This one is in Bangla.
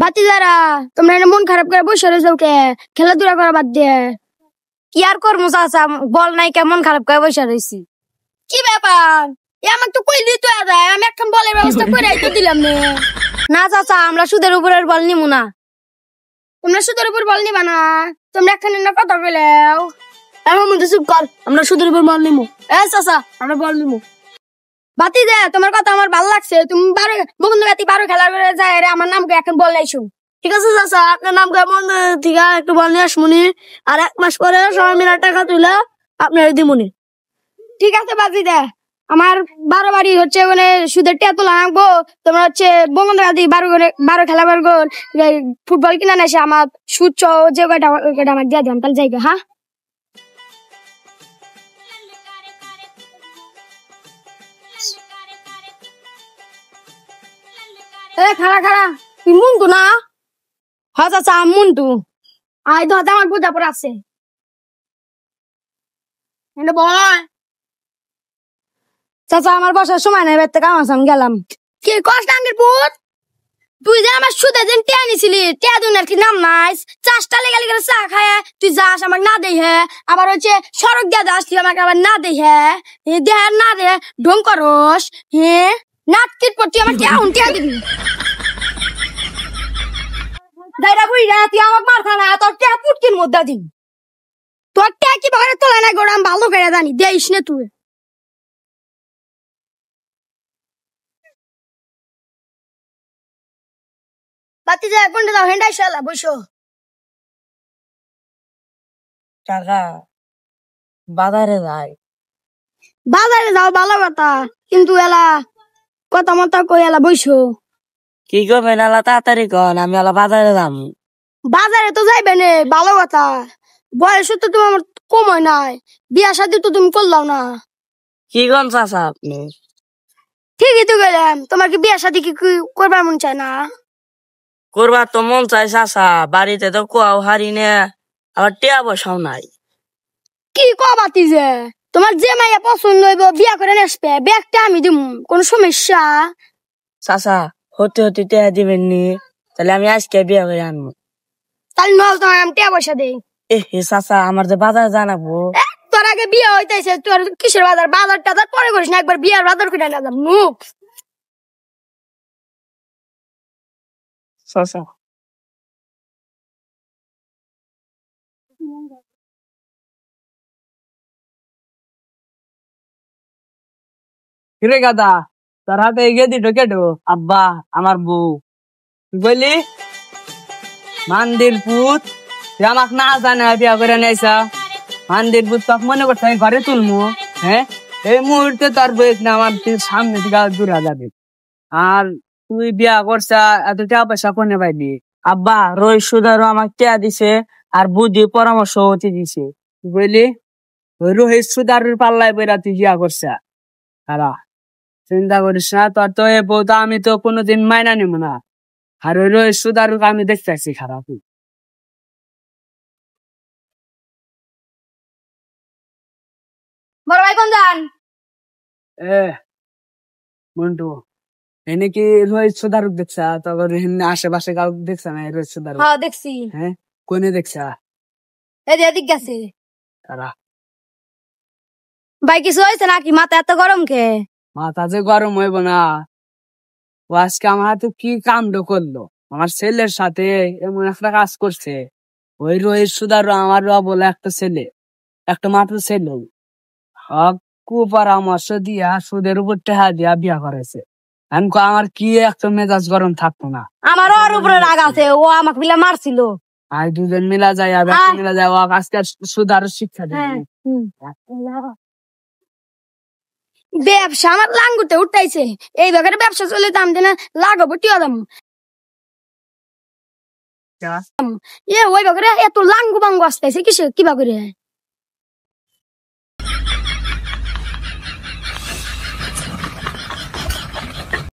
ভাতিজারা তোমরা এনে মন খারাপ করে বসে রয়েছো কে? খেলাধুলা করা বাদ দিয়ে কি আর করবো চাচা, বল নাই কেমন খারাপ করে বসে রয়েছি। কি ব্যাপার? আমাকে তো কই দিতে যায়, আমি এখন বলের ব্যবস্থা করে তো দিলাম না চাচা, আমরা সুদের উপরের বল নিমু না। তোমরা সুদের উপর বল নিবা না? তোমরা এখন না কথা বলেও এখন মধ্যে চুপ কর, আমরা সুদের উপর বল নিমু। চাচা আমরা বল নিমু। বাতি দে, তোমার কথা আমার ভালো লাগছে। তুমি মুকুন্দ গাতি 12 খেলা করে যায় রে, আমার নামকে এখন বল নাইছো। ঠিক আছে চাচা, আপনার নাম কেমন ঠিক আছে, একটু বল নিয়ে আসমুনি। আর 1 মাস পরে সবাই মিলে টাকা তুলে আপনার দিমুনি। ঠিক আছে বাজি দে, আমার 12 বাড়ি হচ্ছে ওখানে সুদের টিয়া তোলা আনবো। তোমরা হচ্ছে মুকুন্দ গাতি 12 খেলা বার গোল ফুটবল কিনা নেছে, আমার সুদ যে কয়টা আমার দিয়ে দিলাম তাহলে যাইবে। হ্যাঁ খারা খারা, তুই মুন্টু না? হ্যাঁ চাচা মুন্টু। আয় তো আমার বুঝা পর আছে বয়। চাচা আমার বসার সময় নাই, বেড়তে কাম আছে, আমি গেলাম। কি কষ্ট আঙ্গের পুত, তুই যে আমার সুদে দিন টিয়া নিছিলি, টিয়া দুনের কি নাম নাই? চাষটা লেগে গেলে চা খায় তুই যাস, আমাকে না দেই হে। আবার হচ্ছে সড়ক দিয়ে যাস, তুই আমাকে আবার না দেই হে। দেহ না দে ঢং করস হে, নাটকিট পর তুই আমার টিয়া দিবি। দাইরা বুইরা তুই আমার মারখা না, তোর টিয়া পুটকির মধ্যে দিন। তোর টিয়া কি বাগারে তোলা না গোড়া, আমি ভালো করে জানি, দেইস না তুই। বাতি যা কোনটা দাও, হেন্ডাই শালা বসো। টাকা বাজারে যাই। বাজারে যাও ভালো কথা, কিন্তু এলা কথা মতো কই এলা বসো। কি করবেন এলা তাড়াতাড়ি কন, আমি এলা বাজারে যাম। বাজারে তো যাইবে নে, ভালো কথা। বয়স তো তোমার কম হয় নাই, বিয়া শাদি তো তুমি করলাও না। কি কন চাচা আপনি? ঠিকই তো গেলাম, তোমার কি বিয়া শাদি কি করবার মন চায় না? করবার তো মন চাই চাচা, বাড়িতে তো কোয়াও হারি নে, আবার টিয়া বসাও নাই। কি কবাতি যে তোমার যে মাইয়া পছন্দ হইব বিয়া করে নেসবে, ব্যাগটা আমি দিম, কোন সমস্যা? চাচা হতে হতে টিয়া দিবেন নি? তাহলে আমি আজকে বিয়া করে আনবো। তাহলে নল তোমার আমি টিয়া পয়সা দেই। চাচা আমার যে বাজার জানাবো। তোর আগে বিয়া হইতেছে, তোর কিসের বাজার? বাজার টাজার পরে করিস না, একবার বিয়ার বাজার করে না যাম মুখ। চাচা কিরে গাদা, তোর হাতে এগিয়ে দিল কেটো? আব্বা আমার বউ বলি মান্দির পুত, তুই আমাক না জানে বিয়া করে নেইছা। মান্দির পুত তোকে মনে করছে আমি ঘরে তুলমু? হ্যাঁ, এই মুহূর্তে তোর বয়স না আমার সামনে দিকে দূরে যাবে। আর তুই বিয়া করছা, এত টাকা পয়সা কোনে পাইলি? আব্বা রই সুদারও আমাকে টিয়া দিছে, আর বুদ্ধি পরামর্শ হতে দিছে। বুঝলি, ওই রোহিত সুদারুর পাল্লায় বইরা তুই বিয়া করছা। খারা চিন্তা করিস না, তোর তো এ বউ তো আমি তো কোনোদিন মাইনা নিব না। আর ওই রোহিত সুদারুকে আমি দেখতে পাচ্ছি খারাপ। বড় ভাই কোন যান? এ মন্টু, এনে কি রোহিত সুদারুক দেখছা? তখন আশেপাশে কাউকে দেখছা না রোহিত সুদারুক? হ্যাঁ দেখছি। হ্যাঁ, কোনে দেখছা? এদিক গেছে। তারা ভাই কিছু হয়েছে নাকি? মাথা এত গরম কে? মাথা যে গরম হইব না, ও আজকে আমার হাতে কি কাণ্ড করলো। আমার ছেলের সাথে এমন একটা কাজ করছে। ওই রোহিত সুদার আমার বলে একটা ছেলে, একটা মাত্র ছেলে, কুপরামর্শ দিয়া সুদের উপর টেহা দিয়া বিয়া করেছে। আমার কি একটা মেজাজ গরম থাকতো না। আমার ওর উপরে রাগ আছে, ও আমাকে মিলা মারছিল। আর দুজন মিলা যায়, মিলা যায়, ও আজকে সুদার শিক্ষা দেয়। ব্যবসা আমার লাঙ্গুতে উঠাইছে, এই ব্যাপারে ব্যবসা চলে দাম দেনা লাগাবো টিয়া দাম। ওই ব্যাপারে এত লাঙ্গু বাঙ্গু আসতেছে কিসে কিবা করে?